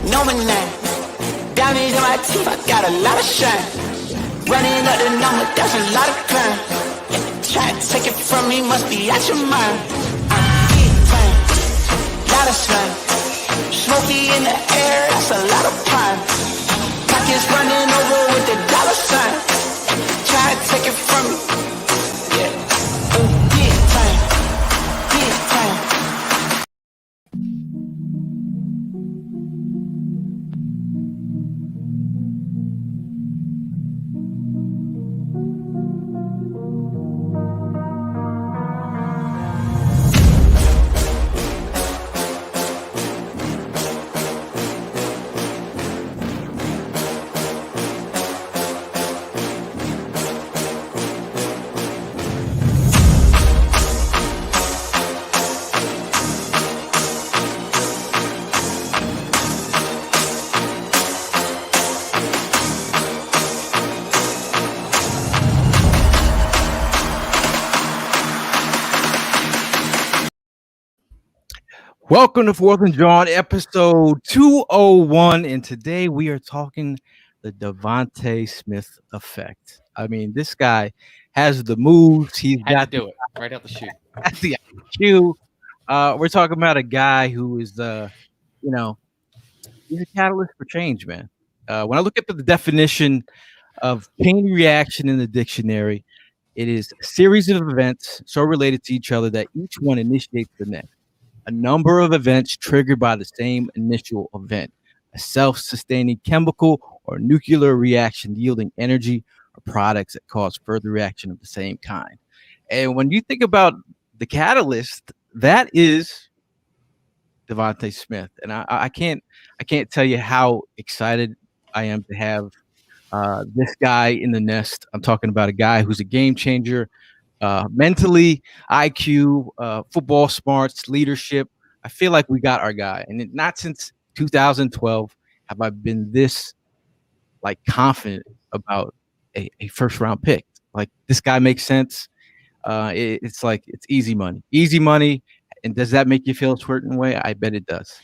know my name. Diamonds in my teeth, I got a lot of shine. Running up the number, that's a lot of crime. Try to take it from me, must be out your mind. I'm big time, lot of slime. Smoky in the air, that's a lot of pine. Pockets running over with the dollar sign. Try to take it from me, yeah. Big time, big time. Welcome to Fourth and Jawn, episode 201, and today we are talking the DeVonta Smith effect. I mean, this guy has the moves. He's got to do it right out the chute. The IQ. We're talking about a guy who is, he's a catalyst for change, man. When I look at the definition of chain reaction in the dictionary, it is a series of events so related to each other that each one initiates the next. A number of events triggered by the same initial event, a self-sustaining chemical or nuclear reaction yielding energy or products that cause further reaction of the same kind. And when you think about the catalyst, that is DeVonta Smith. And I can't tell you how excited I am to have this guy in the nest. I'm talking about a guy who's a game changer. Mentally, IQ, football smarts, leadership. I feel like we got our guy, and not since 2012 have I been this confident about a first round pick. Like, this guy makes sense. It's easy money. And does that make you feel a certain way? I bet it does.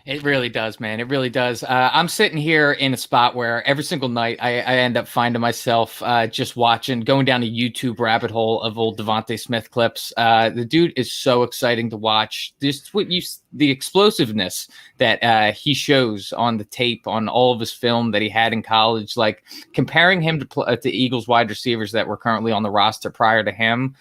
It really does, man. It really does. I'm sitting here in a spot where every single night I end up finding myself just going down a YouTube rabbit hole of old DeVonta Smith clips. The dude is so exciting to watch. Just the explosiveness that he shows on the tape, on all of his film that he had in college, like comparing him to Eagles wide receivers that were currently on the roster prior to him.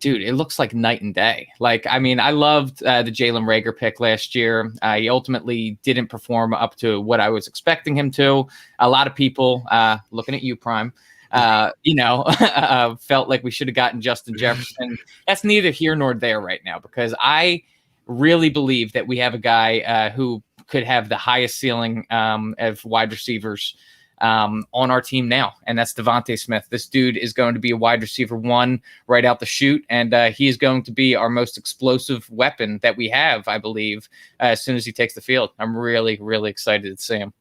Dude, it looks like night and day. I loved the Jalen Reagan pick last year. He ultimately didn't perform up to what I was expecting him to. A lot of people, looking at you, Prime, felt like we should have gotten Justin Jefferson. That's neither here nor there right now, because I really believe that we have a guy who could have the highest ceiling of wide receivers on our team now, and that's DeVonta Smith. This dude is going to be a wide receiver one right out the chute, and he is going to be our most explosive weapon that we have, I believe, as soon as he takes the field. I'm really, really excited to see him.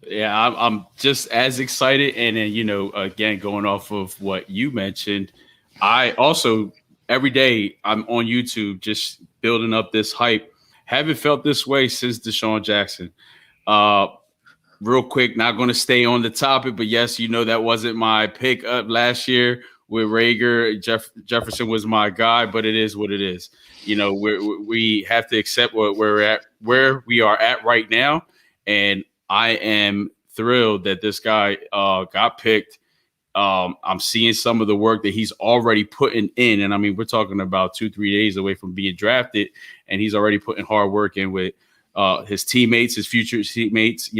Yeah, I'm just as excited. And then, again, going off of what you mentioned, I also, every day I'm on YouTube just building up this hype. Haven't felt this way since Deshaun Jackson. Real quick, not going to stay on the topic, but yes, that wasn't my pick up last year with Reagan. Jefferson was my guy, but it is what it is. We have to accept where we are at right now, and I am thrilled that this guy got picked. I'm seeing some of the work that he's already putting in, and we're talking about 2-3 days away from being drafted, and he's already putting hard work in with his teammates, his future teammates,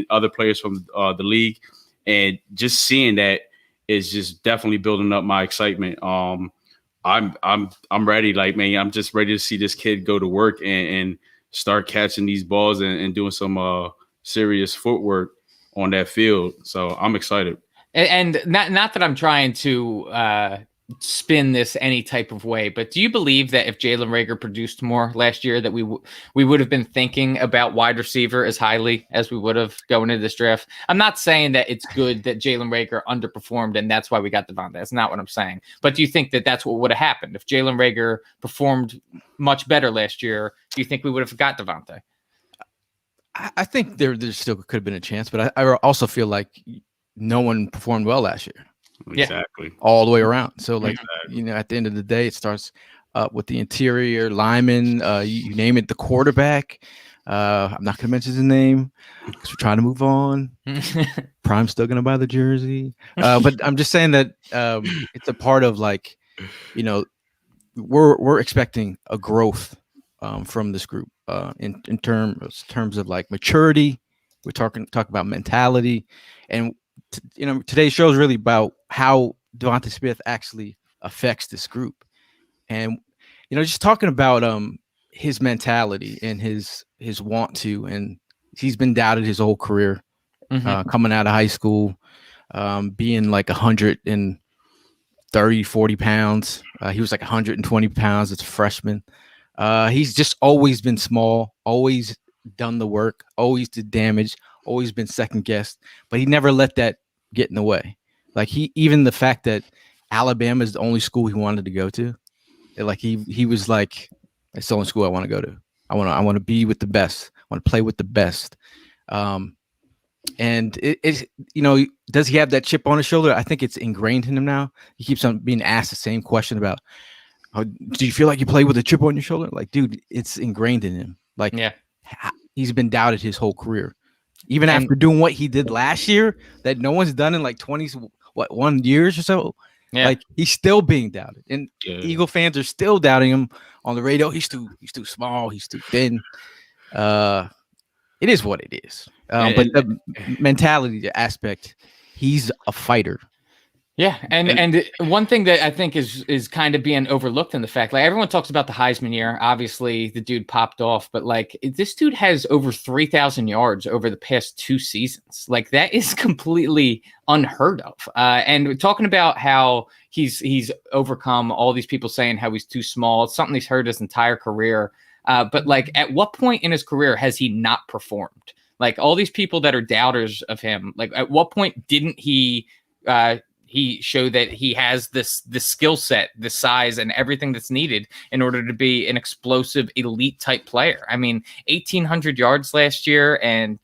other players from the league, and just seeing that is just definitely building up my excitement. I'm ready. I'm just ready to see this kid go to work and start catching these balls and doing some serious footwork on that field. So I'm excited. And not that I'm trying to spin this any type of way, but do you believe that if Jalen Reagan produced more last year, that we would have been thinking about wide receiver as highly as we would have going into this draft? I'm not saying that it's good that Jalen Reagan underperformed and that's why we got DeVonta. That's not what I'm saying. But do you think that that's what would have happened if Jalen Reagan performed much better last year? Do you think we would have got DeVonta? I think there still could have been a chance, but I also feel like no one performed well last year. Exactly. All the way around. So like, at the end of the day, it starts with the interior lineman, you name it, the quarterback. I'm not going to mention his name because we're trying to move on. Prime's still going to buy the jersey. But I'm just saying that it's a part of like, we're expecting a growth from this group in terms of like maturity. We're talking about mentality, and today's show is really about how DeVonta Smith actually affects this group, and just talking about his mentality and his want to, and he's been doubted his whole career, coming out of high school, being like 140 pounds. He was like 120 pounds as a freshman. He's just always been small, always done the work, always did damage, always been second guessed, but he never let that get in the way. Like even the fact that Alabama is the only school he wanted to go to, like he was like, it's the only school I want to go to. I want to be with the best. I want to play with the best. And does he have that chip on his shoulder? I think it's ingrained in him now. He keeps on being asked the same question about, do you feel like you play with a chip on your shoulder? Like, dude, it's ingrained in him. Like, he's been doubted his whole career. Even after doing what he did last year, that no one's done in like 1 years or so. Yeah. Like, he's still being doubted. And Eagle fans are still doubting him on the radio. He's too small. He's too thin. It is what it is. But the mentality aspect, he's a fighter. Yeah, and one thing that I think is kind of being overlooked in the fact, like everyone talks about the Heisman year. Obviously, the dude popped off, but like this dude has over 3,000 yards over the past 2 seasons. Like that is completely unheard of. And talking about how he's overcome all these people saying how he's too small. It's something he's heard his entire career. But like, at what point in his career has he not performed? Like all these people that are doubters of him. Like at what point didn't he show that he has this skill set, the size, and everything that's needed in order to be an explosive elite type player? I mean, 1,800 yards last year and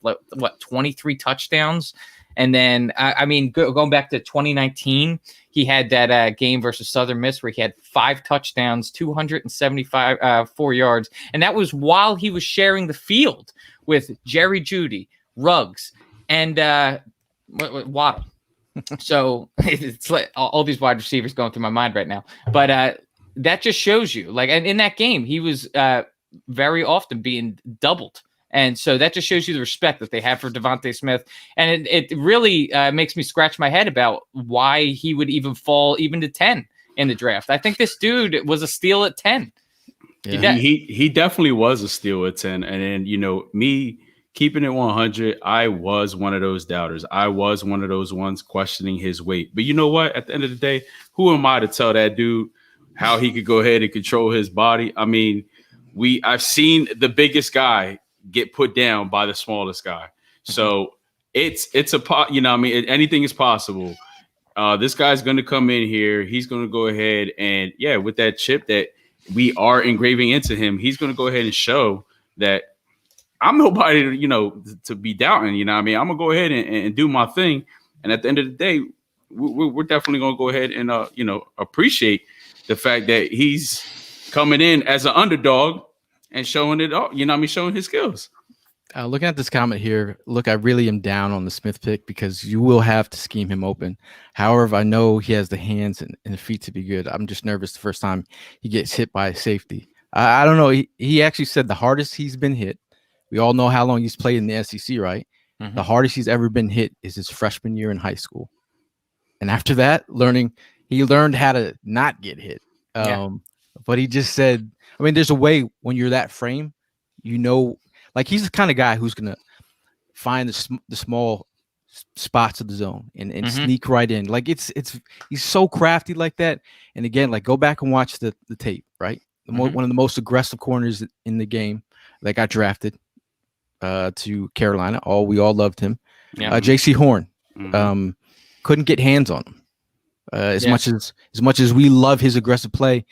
23 touchdowns. And then, going back to 2019, he had that game versus Southern Miss where he had 5 touchdowns, 4 yards. And that was while he was sharing the field with Jerry Jeudy, Ruggs, and Waddle. So it's like all these wide receivers going through my mind right now. But that just shows you, like, and in that game, he was very often being doubled. And so that just shows you the respect that they have for DeVonta Smith. And it really makes me scratch my head about why he would even fall even to 10 in the draft. I think this dude was a steal at 10. Yeah. He definitely was a steal at 10. And then, me keeping it 100, I was one of those doubters. I was one of those ones questioning his weight. But you know what? At the end of the day, who am I to tell that dude how he could go ahead and control his body? I mean, I've seen the biggest guy get put down by the smallest guy. So anything is possible. This guy's going to come in here. He's going to go ahead and, with that chip that we are engraving into him, he's going to go ahead and show that I'm nobody, to be doubting. I'm going to go ahead and do my thing. And at the end of the day, we're definitely going to go ahead and, appreciate the fact that he's coming in as an underdog and showing it all, showing his skills. Looking at this comment here, look, I really am down on the Smith pick because you will have to scheme him open. However, I know he has the hands and the feet to be good. I'm just nervous the first time he gets hit by a safety. I don't know. He actually said the hardest he's been hit. We all know how long he's played in the SEC, right? Mm-hmm. The hardest he's ever been hit is his freshman year in high school. And after that, he learned how to not get hit. But he just said, there's a way when you're that frame, like he's the kind of guy who's going to find the small spots of the zone and sneak right in. Like he's so crafty like that. And again, like go back and watch the tape, right? One of the most aggressive corners in the game that got drafted to Carolina. We all loved him. J.C. Horn couldn't get hands on him. As much as we love his aggressive play,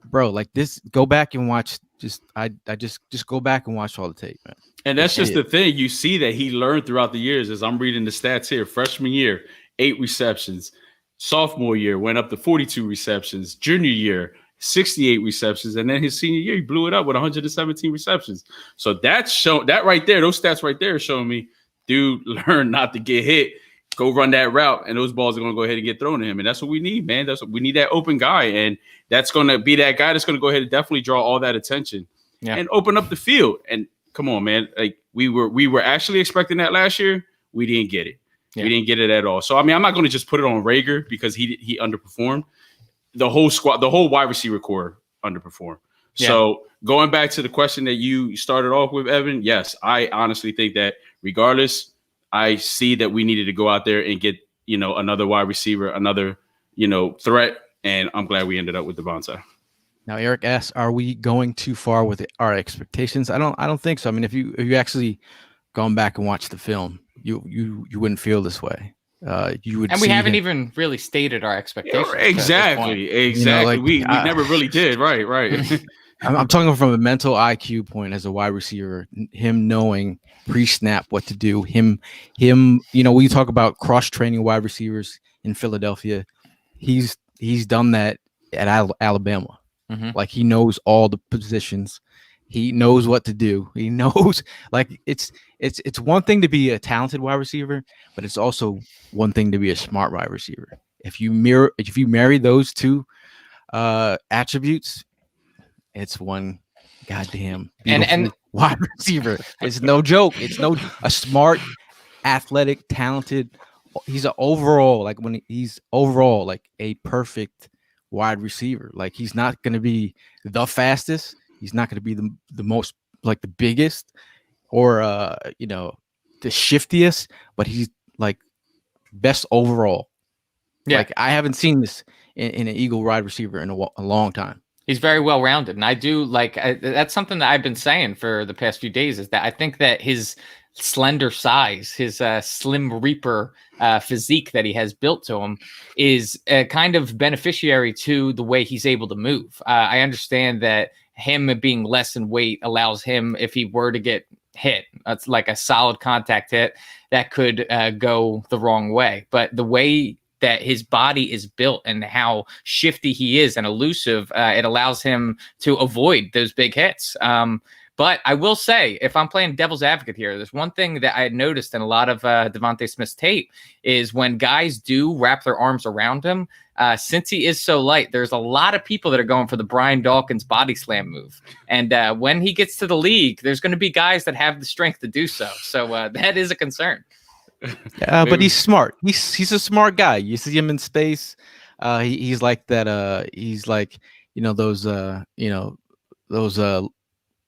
bro, like this, go back and watch I just go back and watch all the tape, man. And that's just the thing. You see that he learned throughout the years. As I'm reading the stats here, freshman year, 8 receptions. Sophomore year, went up to 42 receptions. Junior year, 68 receptions. And then his senior year, he blew it up with 117 receptions. So that right there, those stats right there are showing me, dude, learn not to get hit. Go run that route, and those balls are going to go ahead and get thrown to him. And that's what we need, man. That's what we need, that open guy. And that's going to be that guy that's going to go ahead and definitely draw all that attention and open up the field. And come on, man. Like we were actually expecting that last year. We didn't get it. Yeah. We didn't get it at all. So, I mean, I'm not going to just put it on Reagor because he underperformed. The whole squad, the whole wide receiver core underperformed. Yeah. So going back to the question that you started off with, Evan, yes, I honestly think that regardless, I see that we needed to go out there and get, another wide receiver, another, threat. And I'm glad we ended up with DeVonta. Now, Eric asks, are we going too far with our expectations? I don't think so. I mean, if you actually gone back and watched the film, you wouldn't feel this way. You would, and we haven't even really stated our expectations. Exactly. We never really did. Right. I'm talking from a mental IQ point as a wide receiver. Him knowing pre-snap what to do. Him. We talk about cross-training wide receivers in Philadelphia. He's done that at Alabama. Mm-hmm. Like he knows all the positions. He knows what to do. He knows, like it's one thing to be a talented wide receiver, but it's also one thing to be a smart wide receiver. If you marry those two attributes, it's one goddamn beautiful wide receiver. It's no joke. It's a smart, athletic, talented. He's an overall, like a perfect wide receiver. Like he's not going to be the fastest. He's not going to be the most, like the biggest or the shiftiest, but he's like best overall. Yeah. Like I haven't seen this in an Eagle wide receiver in a long time. He's very well rounded, and I do that's something that I've been saying for the past few days, is that I think that his slender size, his slim reaper physique that he has built to him is a kind of beneficiary to the way he's able to move. I understand that him being less in weight allows him, if he were to get hit, that's like a solid contact hit that could go the wrong way. But the way that his body is built and how shifty he is and elusive, it allows him to avoid those big hits. But I will say, if I'm playing devil's advocate here, there's one thing that I had noticed in a lot of DeVonta Smith's tape is when guys do wrap their arms around him, since he is so light, there's a lot of people that are going for the Brian Dawkins body slam move. And when he gets to the league, there's going to be guys that have the strength to do so. So that is a concern. But he's smart. He's a smart guy. You see him in space. He's like that. He's like,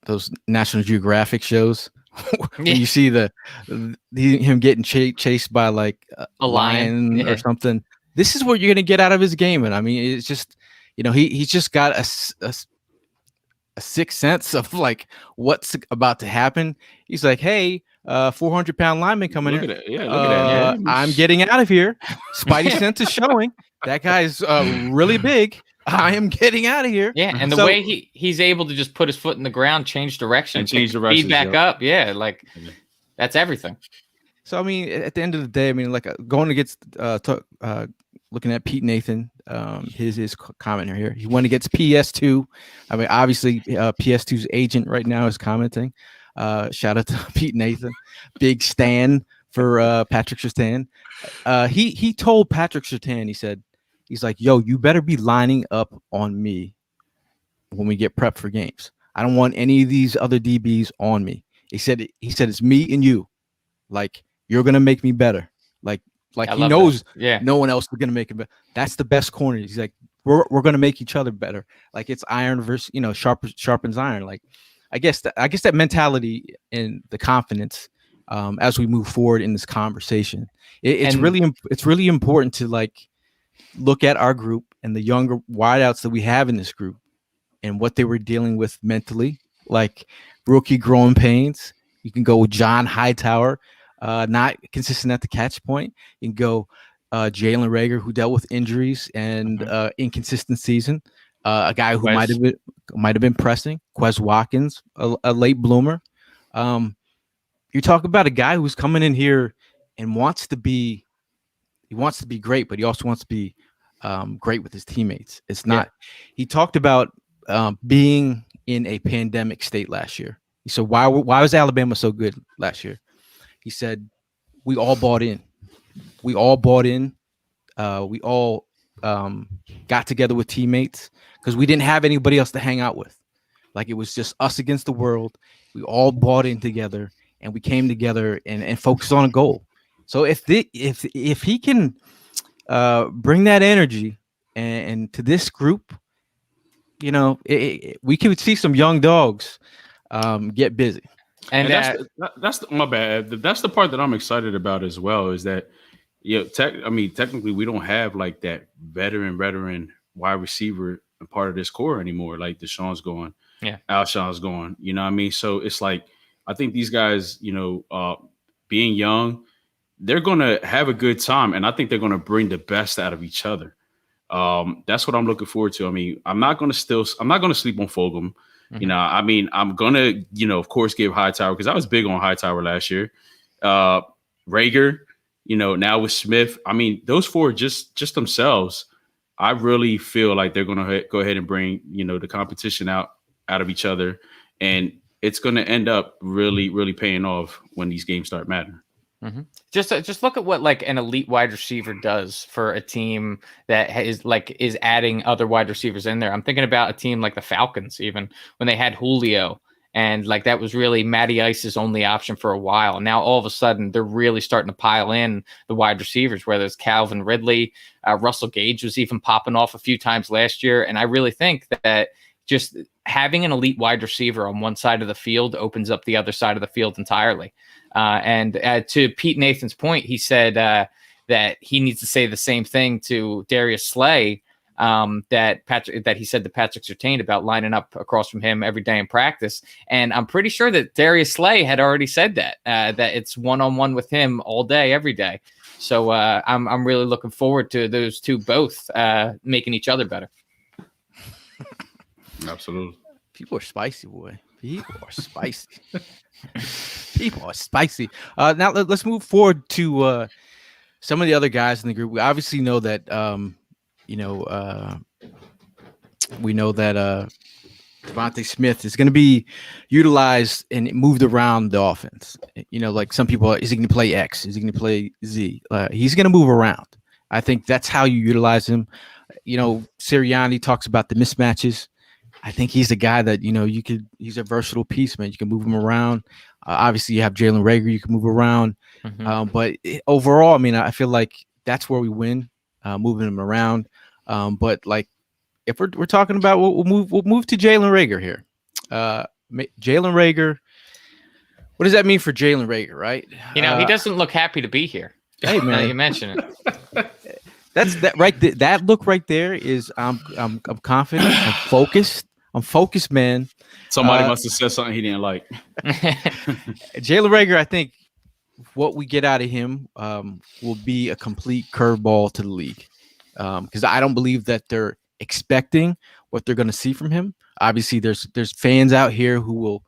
those National Geographic shows when you see him getting chased by like a lion or something. This is what you're gonna get out of his game, and I mean, it's just he's just got a sixth sense of like what's about to happen. He's like, hey, 400-pound lineman coming in. Look at that. I'm getting out of here. Spidey sense is showing. That guy's really big. I am getting out of here. Yeah, and the way he's able to just put his foot in the ground, change direction, speed back up. Yeah, like that's everything. So I mean, at the end of the day, I mean, like going against looking at Pete Nathan, his comment here. He went against PS2. I mean, obviously, PS2's agent right now is commenting. Shout out to Pete Nathan, big stan for Patrick Surtain. He told Patrick Surtain, he's like, yo, you better be lining up on me when we get prepped for games. I don't want any of these other DBs on me. He said it's me and you. Like, you're gonna make me better. Like he knows no one else is gonna make it better. That's the best corner. He's like, we're gonna make each other better. Like it's iron versus sharpens iron. Like I guess that mentality and the confidence as we move forward in this conversation. It's really important to like look at our group and the younger wideouts that we have in this group and what they were dealing with mentally, like rookie growing pains. You can go with Jawn Hightower, not consistent at the catch point. You can go Jalen Reagan, who dealt with injuries and inconsistent season. A guy who Quez. might have been pressing. Quez Watkins, a late bloomer. You talk about a guy who's coming in here and wants to be great, but he also wants to be great with his teammates. It's not. Yeah. He talked about being in a pandemic state last year. He said, why was Alabama so good last year? He said, we all bought in. We all bought in. We all got together with teammates because we didn't have anybody else to hang out with. Like, it was just us against the world. We all bought in together, and we came together and focused on a goal. So if he can bring that energy and to this group, you know, we could see some young dogs get busy. And that's my bad. That's the part that I'm excited about as well. Is that technically we don't have like that veteran wide receiver part of this core anymore. Like Deshaun's going, Alshon's going. You know what I mean? So it's like I think these guys, you know, being young, they're going to have a good time, and I think they're going to bring the best out of each other. That's what I'm looking forward to. I mean, I'm not going to sleep on Fulgham. You know, I mean, I'm going to, you know, of course, give Hightower, because I was big on Hightower last year. Rager, you know, now with Smith. I mean, those four just themselves, I really feel like they're going to go ahead and bring, you know, the competition out of each other. And it's going to end up really, really paying off when these games start mattering. Mm-hmm. Just look at what like an elite wide receiver does for a team that is adding other wide receivers in there. I'm thinking about a team like the Falcons, even when they had Julio, and like that was really Matty Ice's only option for a while. Now all of a sudden they're really starting to pile in the wide receivers, whether it's Calvin Ridley, Russell Gage was even popping off a few times last year, and I really think that just having an elite wide receiver on one side of the field opens up the other side of the field entirely. And to Pete Nathan's point, he said that he needs to say the same thing to Darius Slay that he said to Patrick Surtain about lining up across from him every day in practice. And I'm pretty sure that Darius Slay had already said that it's one-on-one with him all day, every day. So I'm really looking forward to those two both making each other better. Absolutely. People are spicy, boy. People are spicy. People are spicy. Now let's move forward to some of the other guys in the group. We obviously know that DeVonta Smith is going to be utilized and moved around the offense. You know, like some people, is he going to play X? Is he going to play Z? He's going to move around. I think that's how you utilize him. You know, Sirianni talks about the mismatches. I think he's a guy that, you know, he's a versatile piece, man. You can move him around. Obviously, you have Jalen Reagan, you can move around. Mm-hmm. But overall, I mean, I feel like that's where we win, moving him around. But like, if we're talking about, we'll move to Jalen Reagan here. Jalen Reagan, what does that mean for Jalen Reagan, right? You know, he doesn't look happy to be here. Hey, man, you mentioned it. That's that right. That look right there is I'm confident. I'm focused. I'm focused, man. Somebody must have said something he didn't like. Jalen Reagan, I think what we get out of him will be a complete curveball to the league, because I don't believe that they're expecting what they're going to see from him. Obviously, there's fans out here who will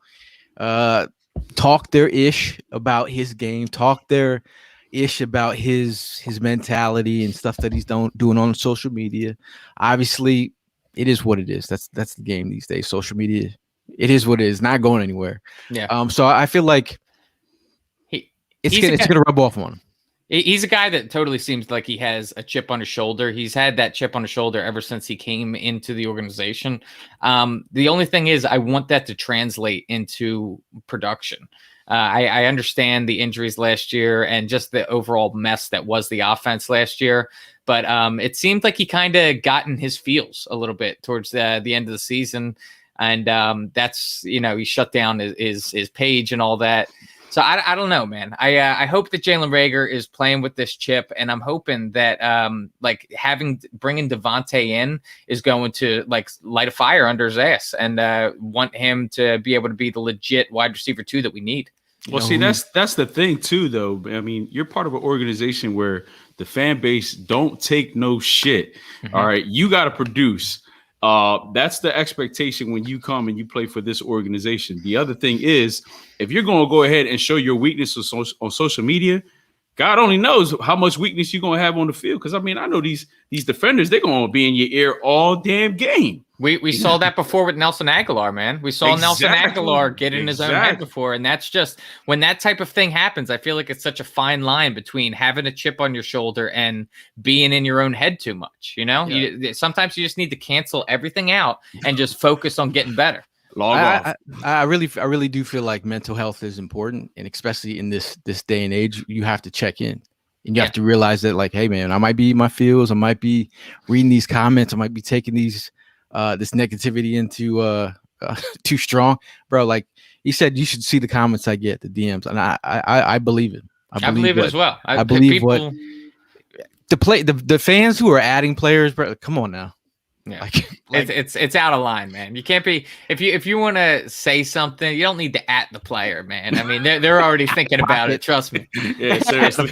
talk their ish about his game, talk their ish about his mentality and stuff that he's doing on social media. Obviously, it is what it is. That's the game these days. Social media, it is what it is. Not going anywhere. Yeah. So I feel like it's gonna rub off on him. He's a guy that totally seems like he has a chip on his shoulder. He's had that chip on his shoulder ever since he came into the organization. The only thing is, I want that to translate into production. I understand the injuries last year and just the overall mess that was the offense last year. But it seemed like he kind of got in his feels a little bit towards the end of the season. And that's, you know, he shut down his page and all that. So I don't know, man. I hope that Jalen Reagan is playing with this chip, and I'm hoping that bringing DeVonta in is going to like light a fire under his ass, and want him to be able to be the legit wide receiver 2 that we need. Well, see, that's the thing too, though. I mean, you're part of an organization where the fan base don't take no shit. Mm-hmm. All right, you got to produce. That's the expectation when you come and you play for this organization. The other thing is, if you're going to go ahead and show your weaknesses on social media, God only knows how much weakness you're going to have on the field. Because, I mean, I know these defenders, they're going to be in your ear all damn game. We saw that before with Nelson Aguilar, man. We saw Nelson Aguilar get in his own head before. And that's just when that type of thing happens. I feel like it's such a fine line between having a chip on your shoulder and being in your own head too much. You know, sometimes you just need to cancel everything out and just focus on getting better. I really do feel like mental health is important. And especially in this day and age, you have to check in. And you have to realize that, like, hey, man, I might be in my feels. I might be reading these comments. I might be taking this negativity into too strong, bro. Like he said, you should see the comments I get, the DMs, and I believe it. I believe it as well. I believe what the fans who are adding players, bro. Come on now. Yeah, it's out of line, man. You can't be if you want to say something, you don't need to at the player, man. I mean, they're already thinking about it. Trust me. Yeah, seriously.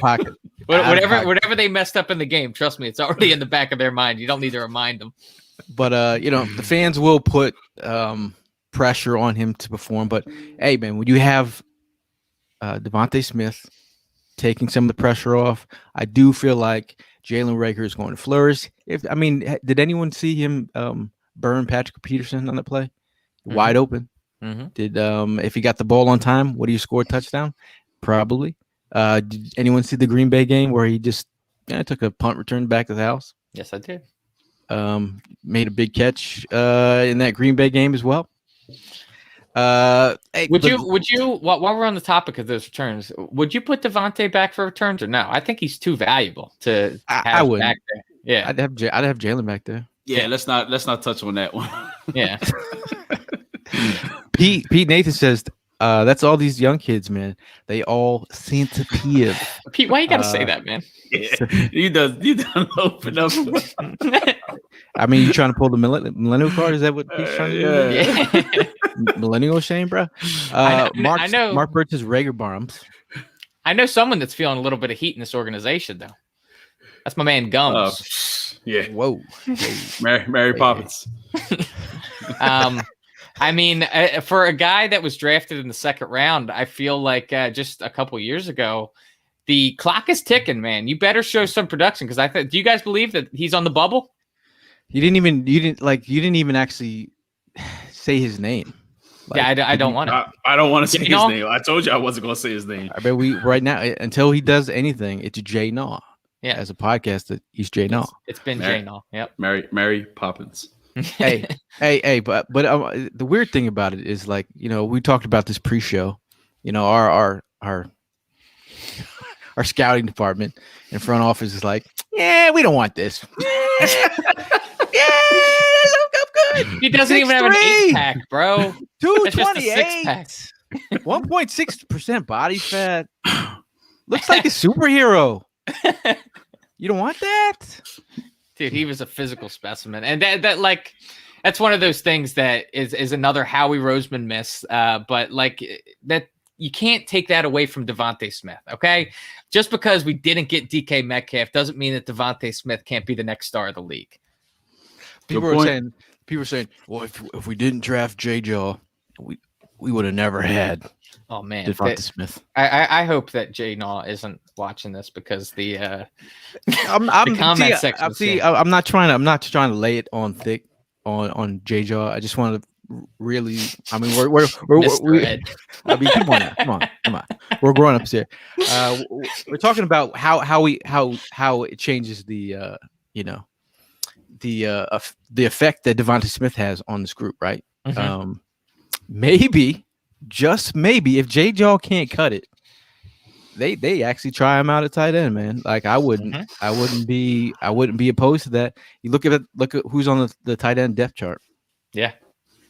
Whatever they messed up in the game, trust me, it's already in the back of their mind. You don't need to remind them. But the fans will put pressure on him to perform. But hey, man, when you have DeVonta Smith taking some of the pressure off, I do feel like Jalen Reagan is going to flourish. Did anyone see him burn Patrick Peterson on the play? Mm-hmm. Wide open. Mm-hmm. Did if he got the ball on time, would he score a touchdown? Probably. Did anyone see the Green Bay game where he just took a punt return back to the house? Yes, I did. Made a big catch in that Green Bay game as well. Would you while we're on the topic of those returns, would you put DeVonta back for returns or no? I think he's too valuable to have I would back there. Yeah, I'd have Jalen back there. Yeah, let's not touch on that one. Yeah. Pete Nathan says that's all these young kids, man. They all centipede. Pete, why you gotta say that, man? Yeah, you done open up. I mean, you trying to pull the millennial card? Is that what he's trying to do? Yeah. Millennial shame, bro. I know. Mark Birch's Rager Barms. I know someone that's feeling a little bit of heat in this organization, though. That's my man Gums. Yeah. Whoa. Mary Poppins. I mean, for a guy that was drafted in the second round, I feel like just a couple years ago, the clock is ticking, man. You better show some production because do you guys believe that he's on the bubble? You didn't even actually say his name. Like, yeah, I don't want to. I don't want to say his name. I told you I wasn't going to say his name. I bet right now, until he does anything, it's Jay Naw. Yeah, as a podcast, he's Jay Naw. It's been Jay Naw. Yep. Mary Poppins. hey, but the weird thing about it is, like, we talked about this pre-show. Our scouting department and front office is like, yeah, we don't want this. Good. He doesn't even have an 8-pack, bro. 228. 1.6% body fat. Looks like a superhero. You don't want that? Dude, he was a physical specimen. And that's one of those things that is another Howie Roseman miss. But like that, you can't take that away from DeVonta Smith, okay? Just because we didn't get DK Metcalf doesn't mean that DeVonta Smith can't be the next star of the league. People are saying, well, if we didn't draft J-Jaw, we would have never had. Oh man, DeVonta Smith. I hope that Jay Naw isn't watching this because the comment section. I'm not trying to lay it on thick on J-Jaw. I just want to really. I mean, we're I mean, come on. We're grown ups here. We're talking about how it changes the the effect that DeVonta Smith has on this group, right? Mm-hmm. Maybe, just maybe, if J-Jaw can't cut it, they actually try him out at tight end, man. Like I wouldn't be opposed to that. You look at who's on the tight end depth chart. Yeah,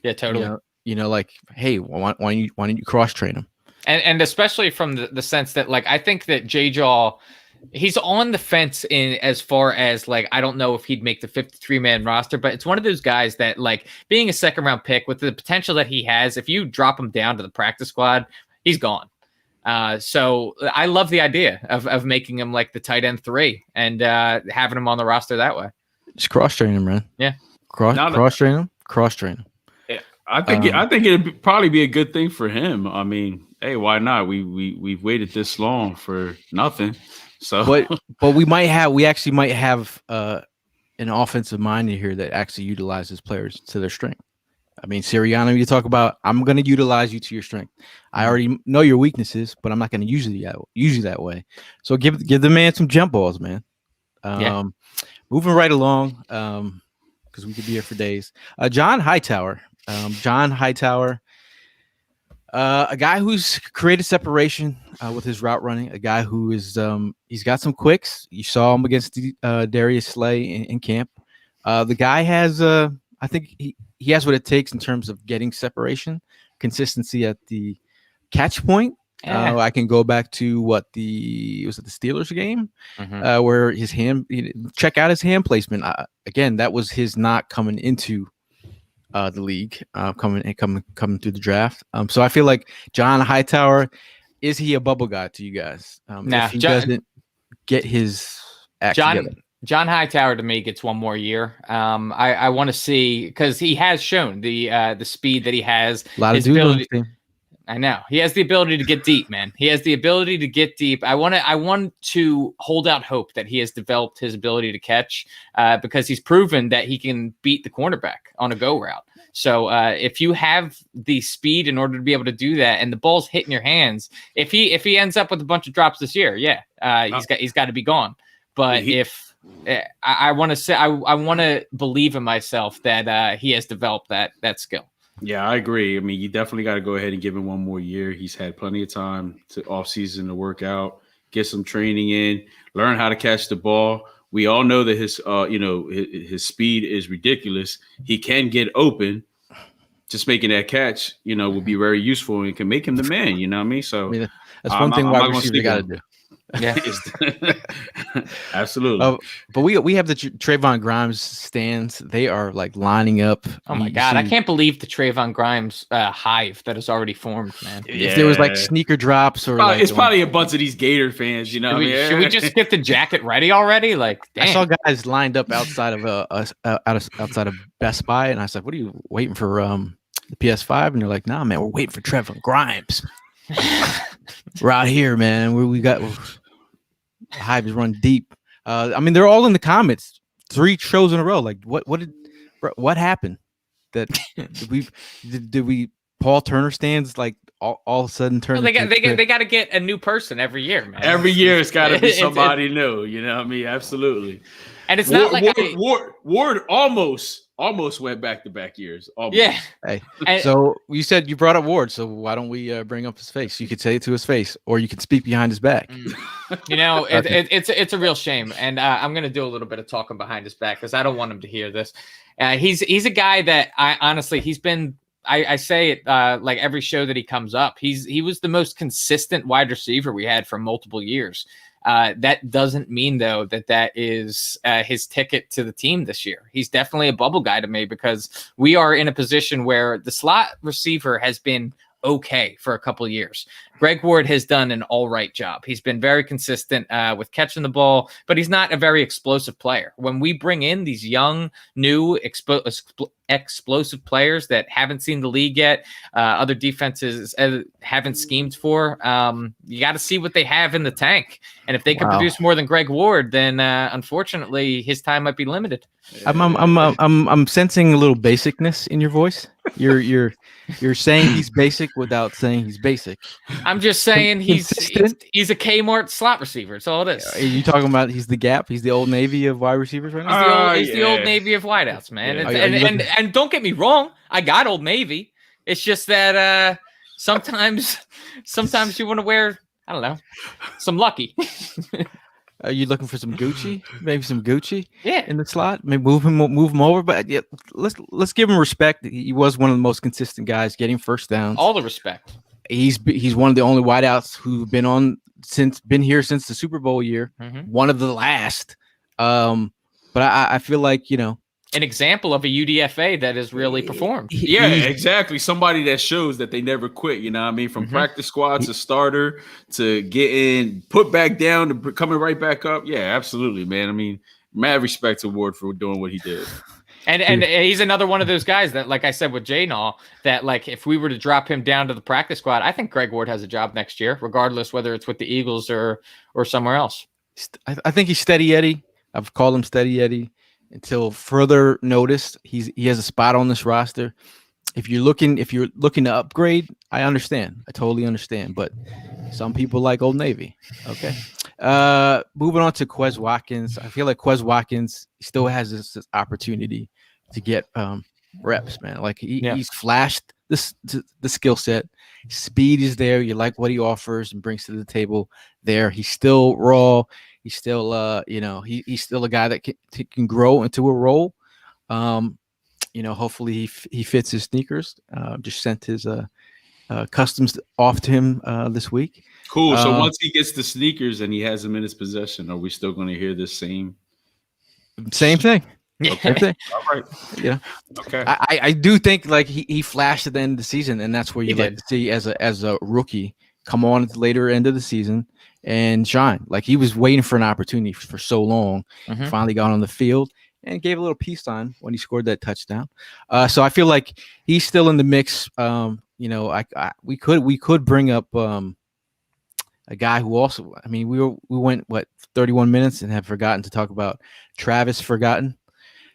totally. Like, hey, why don't you cross train him? And especially from the sense that, like, I think that J-Jaw, he's on the fence in as far as, like, I don't know if he'd make the 53-man roster, but it's one of those guys that, like, being a second-round pick with the potential that he has, if you drop him down to the practice squad, he's gone. So I love the idea of making him like the tight end 3 and having him on the roster that way. Just cross-train him, man. Yeah. Cross train him. Cross train him. I think it'd probably be a good thing for him. I mean, hey, why not? We've waited this long for nothing. So, but we actually might have an offensive mind here that actually utilizes players to their strength. I mean, Sirianni, you talk about, I'm going to utilize you to your strength. I already know your weaknesses, but I'm not going to use you that way. So give the man some jump balls, man. Moving right along, because we could be here for days. Jawn Hightower. A guy who's created separation with his route running. A guy who is he's got some quicks. You saw him against Darius Slay in camp. The guy has I think he has what it takes in terms of getting separation, consistency at the catch point. I can go back to the Steelers game where his hand, check out his hand placement. Again, that was his not coming into the league, coming through the draft. So I feel like Jawn Hightower, is he a bubble guy to you guys? If he doesn't get his act together. Jawn Hightower to me gets one more year. I want to see, because he has shown the speed that he has. A lot of dudes. I know he has the ability to get deep, man. He has the ability to get deep. I want to hold out hope that he has developed his ability to catch, because he's proven that he can beat the cornerback on a go route. So if you have the speed in order to be able to do that, and the ball's hitting your hands, if he ends up with a bunch of drops this year, he's got to be gone. But I want to say, I want to believe in myself that he has developed that skill. Yeah, I agree. I mean, you definitely got to go ahead and give him one more year. He's had plenty of time off season to work out, get some training in, learn how to catch the ball. We all know that his speed is ridiculous. He can get open. Just making that catch, will be very useful and can make him the man. You know what I mean? So that's one thing wide receiver got to do. Yeah, absolutely. But we have the Trayvon Grimes stands. They are like lining up. Oh my God, I can't believe the Trayvon Grimes hive that has already formed, man. If there was like sneaker drops or it's probably a bunch of these Gator fans. Should we just get the jacket ready already? Like, damn. I saw guys lined up outside of Best Buy, and I was like, "What are you waiting for? The PS5?" And they're like, "Nah, man, we're waiting for Trayvon Grimes." We're out here, man. We got. Hive is run deep. I mean, they're all in the comments. 3 shows in a row. Like, what happened? That did we Paul Turner stands like all of a sudden turn? Well, they got to get a new person every year, man. Every year it's got to be somebody new. You know what I mean? Absolutely. And it's not like Ward almost went back-to-back years. Almost. Yeah. Hey, so you said you brought up Ward, so why don't we bring up his face? You could say it to his face, or you could speak behind his back. It's a real shame, and I'm going to do a little bit of talking behind his back because I don't want him to hear this. He's a guy that he's been. I say it like every show that he comes up. He was the most consistent wide receiver we had for multiple years. That doesn't mean, though, that is his ticket to the team this year. He's definitely a bubble guy to me because we are in a position where the slot receiver has been okay for a couple of years. Greg Ward has done an all right job. He's been very consistent with catching the ball, but he's not a very explosive player. When we bring in these young, new, explosive players that haven't seen the league yet, other defenses haven't schemed for, you got to see what they have in the tank. And if they can produce more than Greg Ward, then unfortunately his time might be limited. I'm sensing a little basicness in your voice. You're saying he's basic without saying he's basic. I'm just saying he's a Kmart slot receiver. That's all it is. Are you talking about he's the Gap? He's the Old Navy of wide receivers right now? He's the Old Navy of wideouts, man. Yeah. And don't get me wrong, I got Old Navy. It's just that sometimes you want to wear, I don't know, some Lucky. Are you looking for some Gucci? Maybe some Gucci? Yeah, in the slot. Maybe move him over. But yeah, let's give him respect. He was one of the most consistent guys, getting first downs. All the respect. He's one of the only wideouts who've been here since the Super Bowl year. Mm-hmm. One of the last. But I feel like an example of a UDFA that has really performed. Yeah, exactly. Somebody that shows that they never quit. You know what I mean? From practice squad to starter to getting put back down to coming right back up. Yeah, absolutely, man. I mean, mad respect to Ward for doing what he did. And he's another one of those guys that, like I said with Jawn, that like if we were to drop him down to the practice squad, I think Greg Ward has a job next year, regardless whether it's with the Eagles or somewhere else. I think he's steady Eddie. I've called him steady Eddie until further notice. He has a spot on this roster. If you're looking to upgrade, I understand. I totally understand. But some people like Old Navy. Okay. Moving on to Quez Watkins. I feel like Quez Watkins still has this opportunity to get reps, man. Like he's flashed the skill set. Speed is there. You like what he offers and brings to the table there. He's still raw. He's still he's still a guy that can grow into a role. Hopefully he fits his sneakers. Just sent his customs off to him this week. Cool. So once he gets the sneakers and he has them in his possession, are we still going to hear this same thing? Okay. All right. Yeah. Okay. I do think like he flashed at the end of the season, and that's where you like to see as a rookie come on at the later end of the season and shine. Like he was waiting for an opportunity for so long. Finally got on the field and gave a little peace sign when he scored that touchdown. So I feel like he's still in the mix. We could bring up a guy who also, I mean, we went 31 minutes and have forgotten to talk about Travis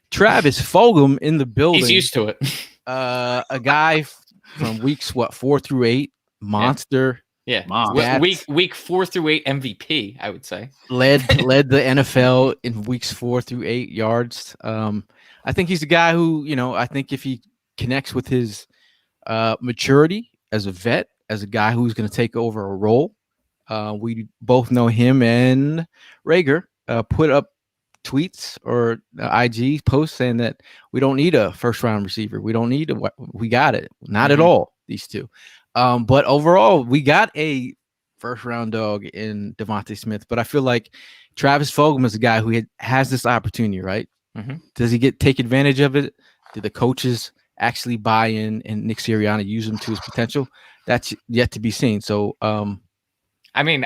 Travis Fulgham in the building. He's used to it. A guy from weeks 4 through 8, monster. Yeah, week 4 through 8 MVP, I would say. Led the NFL in weeks 4 through 8 yards. I think he's a guy who, I think if he connects with his maturity as a vet, as a guy who's going to take over a role, we both know him and Rager put up tweets or IG posts saying that we don't need a first round receiver. We don't need we got it. Not at all, these two. But overall, we got a first round dog in DeVonta Smith. But I feel like Travis Fulgham is a guy who has this opportunity, right? Does he take advantage of it? Do the coaches actually buy in and Nick Sirianni use him to his potential? That's yet to be seen. So, I mean,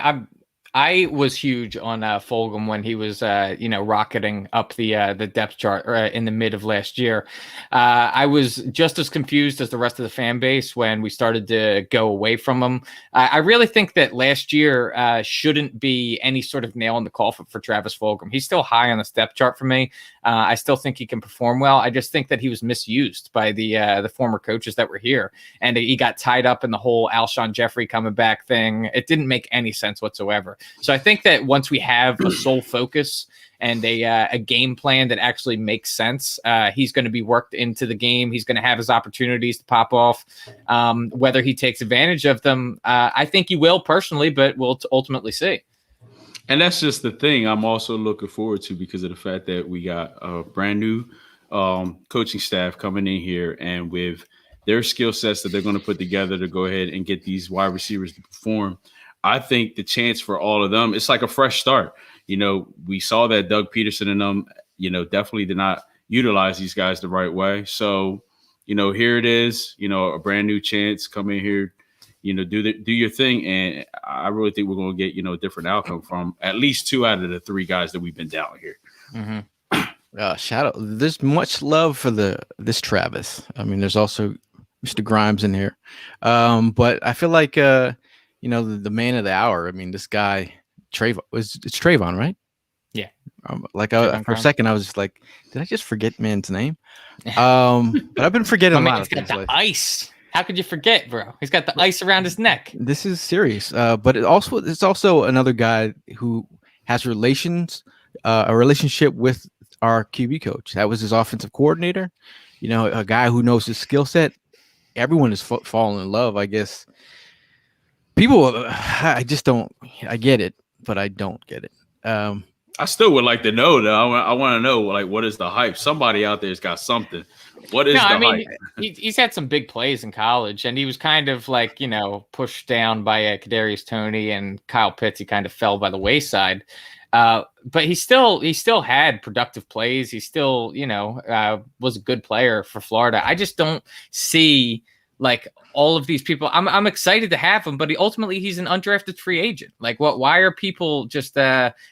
I was huge on Fulgham when he was, rocketing up the depth chart in the mid of last year. I was just as confused as the rest of the fan base when we started to go away from him. I really think that last year shouldn't be any sort of nail in the coffin for Travis Fulgham. He's still high on the depth chart for me. I still think he can perform well. I just think that he was misused by the former coaches that were here, and he got tied up in the whole Alshon Jeffrey coming back thing. It didn't make any sense whatsoever. So I think that once we have a sole focus and a game plan that actually makes sense, he's going to be worked into the game. He's going to have his opportunities to pop off. Whether he takes advantage of them, I think he will personally, but we'll ultimately see. And that's just the thing I'm also looking forward to because of the fact that we got a brand new coaching staff coming in here, and with their skill sets that they're going to put together to go ahead and get these wide receivers to perform. I think the chance for all of them, it's like a fresh start. We saw that Doug Peterson and them, definitely did not utilize these guys the right way. So, here it is, a brand new chance. Come in here, do your thing. And I really think we're going to get, a different outcome from at least 2 out of the 3 guys that we've been down here. Shout out. There's much love for this Travis. I mean, there's also Mr. Grimes in here. But I feel like, the man of the hour. I mean, this guy, Trayvon, it's Trayvon, right? Yeah. For a second, I was just like, did I just forget man's name? But I've been forgetting a lot of things. He's got the ice. How could you forget, bro? He's got the ice around his neck. This is serious. But it's also another guy who has a relationship with our QB coach. That was his offensive coordinator. A guy who knows his skill set. Everyone is falling in love, I guess. People, I just don't. I get it, but I don't get it. I still would like to know, though. I want to know, what is the hype? Somebody out there's got something. What is the hype? He's had some big plays in college, and he was kind of pushed down by Kadarius Toney and Kyle Pitts. He kind of fell by the wayside. But he still had productive plays. He still, was a good player for Florida. I just don't see like all of these people. I'm excited to have him, but ultimately he's an undrafted free agent. Like, why are people just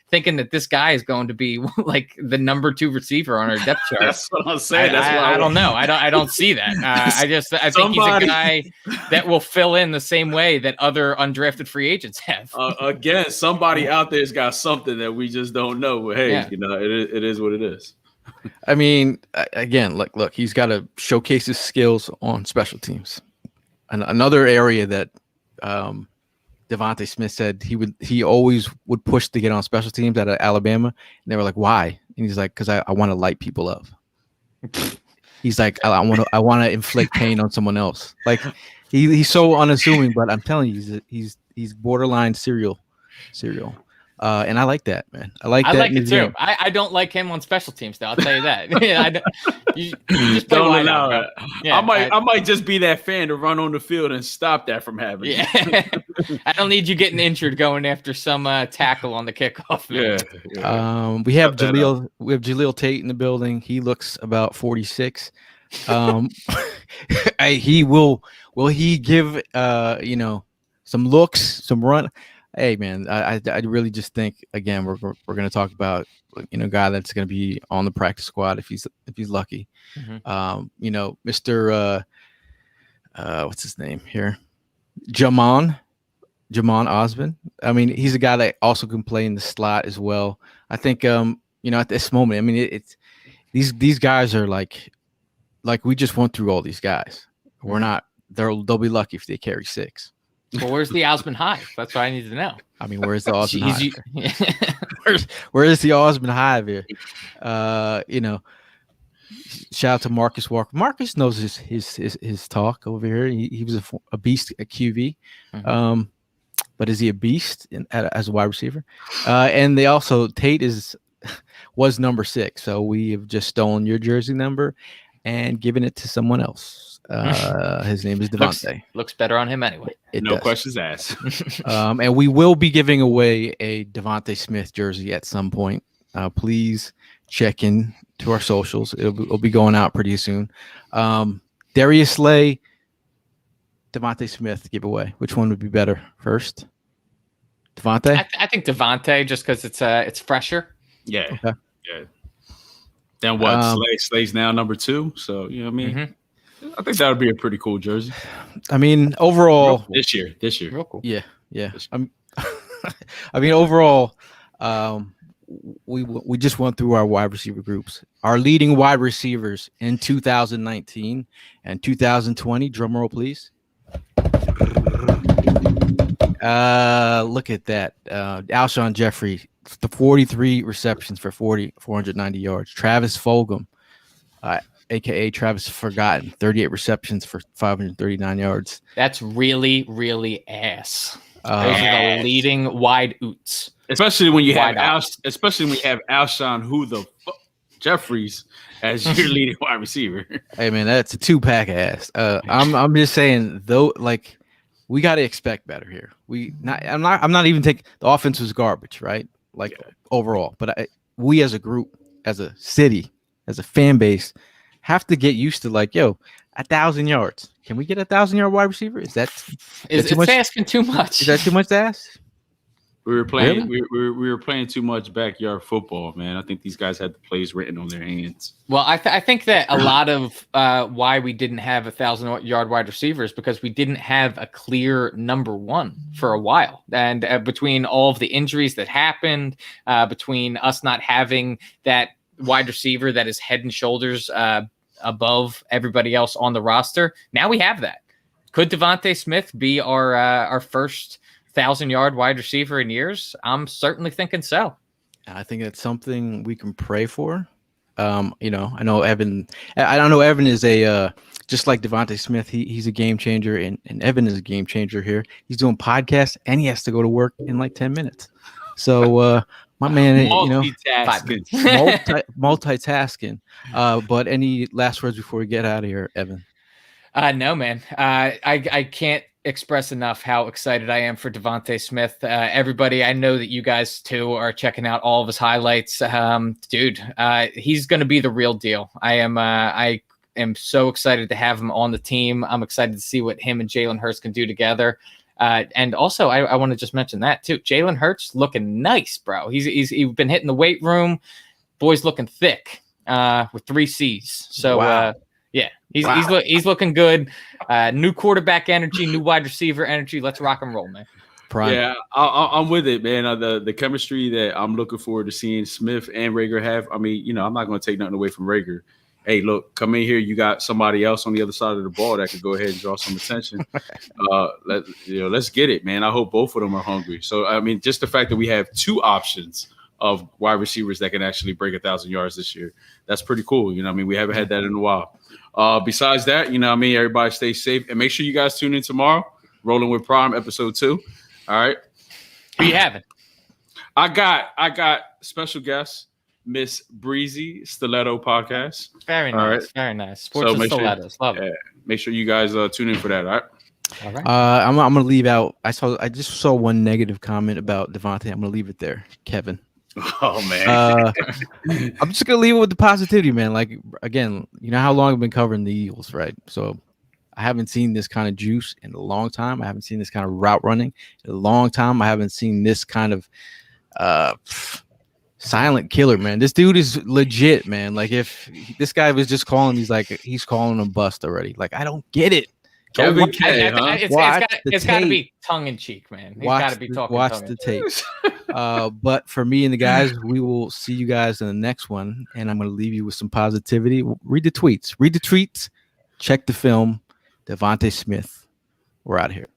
thinking that this guy is going to be like the number 2 receiver on our depth chart? That's what I'm saying. I don't know. I don't see that. I think he's a guy that will fill in the same way that other undrafted free agents have. Again, somebody out there's got something that we just don't know. But hey, Yeah. it is what it is. I mean, again, look, he's got to showcase his skills on special teams. And another area that DeVonta Smith said he always would push to get on special teams at Alabama, and they were like, "Why?" And he's like, "Because I want to light people up." He's like, "I want to inflict pain on someone else." Like he's so unassuming, but I'm telling you, he's borderline serial. And I like that, man. I like it too. I don't like him on special teams, though. I'll tell you that. You just don't allow that. Yeah, I might just be that fan to run on the field and stop that from happening. Yeah. I don't need you getting injured going after some tackle on the kickoff. Yeah. We have Jaleel Tate in the building. He looks about 46. He will he give some looks, some run? Hey man, I really just think again we're going to talk about a guy that's going to be on the practice squad if he's lucky. Mm-hmm. Mr. What's his name here? Jawn Osmond. I mean, he's a guy that also can play in the slot as well. I think at this moment, I mean it's these guys are like we just went through all these guys. We're not. They'll be lucky if they carry 6. Well, where's the Osmond Hive? That's what I need to know. I mean, where's the Osmond Hive? Where's the Osmond Hive here? Shout out to Marcus Walker. Marcus knows his talk over here. He was a beast at QB. Mm-hmm. But is he a beast as a wide receiver? And they also Tate was number 6. So we have just stolen your jersey number and given it to someone else. His name is DeVonta. Looks better on him anyway. No questions asked. And we will be giving away a DeVonta Smith jersey at some point. Please check in to our socials. It'll be going out pretty soon. Darius Slay, DeVonta Smith giveaway. Which one would be better first? DeVonta? I think DeVonta, just because it's fresher. Yeah. Okay. Yeah. Then what? Slay's now number 2. So you know what I mean. Mm-hmm. I think that would be a pretty cool jersey. I mean, overall, this year, real cool. Yeah. I mean, overall, we just went through our wide receiver groups. Our leading wide receivers in 2019 and 2020. Drum roll, please. Look at that. Alshon Jeffrey, the 43 receptions for 490 yards. Travis Fulgham, a.k.a. Travis Forgotten, 38 receptions for 539 yards. That's really, really ass. Those are the leading wide oots. Especially when you have Alshon Jeffries as your leading wide receiver. Hey man, that's a 2-pack ass. I'm just saying though, like we got to expect better here. I'm not even taking the offense was garbage, right? Like overall, but we as a group, as a city, as a fan base, have to get used to 1,000 yards. Can we get 1,000-yard wide receiver? Is too much? Asking too much? Is that too much to ask? We were playing. Really? We were playing too much backyard football, man. I think these guys had the plays written on their hands. Well, I think that a lot of why we didn't have 1,000-yard wide receivers because we didn't have a clear number 1 for a while, and between all of the injuries that happened, between us not having that wide receiver that is head and shoulders above everybody else on the roster. Now we have that. Could DeVonta Smith be our first 1,000-yard wide receiver in years? I'm certainly thinking so. I think that's something we can pray for. I know Evan. I don't know Evan is a just like DeVonta Smith. He's a game changer, and Evan is a game changer here. He's doing podcasts, and he has to go to work in 10 minutes. So. My man, multitasking. But any last words before we get out of here, Evan? No, man. I can't express enough how excited I am for DeVonta Smith. Everybody, I know that you guys too are checking out all of his highlights. Dude, he's going to be the real deal. I am so excited to have him on the team. I'm excited to see what him and Jalen Hurts can do together. And also, I want to just mention that too. Jalen Hurts looking nice, bro. He's been hitting the weight room. Boy's looking thick with 3 C's. So Wow. yeah, he's looking good. New quarterback energy, new wide receiver energy. Let's rock and roll, man. Prime. Yeah, I'm with it, man. The chemistry that I'm looking forward to seeing Smith and Reagor have. I mean, I'm not going to take nothing away from Reagor. Hey, look, come in here. You got somebody else on the other side of the ball that could go ahead and draw some attention. Let's get it, man. I hope both of them are hungry. So, I mean, just the fact that we have 2 options of wide receivers that can actually break 1,000 yards this year, that's pretty cool. I mean, we haven't had that in a while. Besides that, everybody stay safe and make sure you guys tune in tomorrow. Rolling with Prime, episode 2. All right. Who you having? I got special guest, Miss Breezy Stiletto Podcast. Very nice. Right. Very nice. Sports with stilettos. Love it. Make sure you guys tune in for that. All right. All right. I'm gonna leave out. I just saw one negative comment about DeVonta. I'm gonna leave it there, Kevin. Oh man. I'm just gonna leave it with the positivity, man. Like again, you know how long I've been covering the Eagles, right? So I haven't seen this kind of juice in a long time. I haven't seen this kind of route running in a long time. I haven't seen this kind of silent killer, man. This dude is legit, man. Like if this guy was just calling, he's calling him bust already. Like I don't get it. Kevin K, huh? It's got to be tongue in cheek, man. He's got to be talking. Watch the tape. But for me and the guys, we will see you guys in the next one, and I'm going to leave you with some positivity. Read the tweets. Check the film. DeVonta Smith. We're out of here.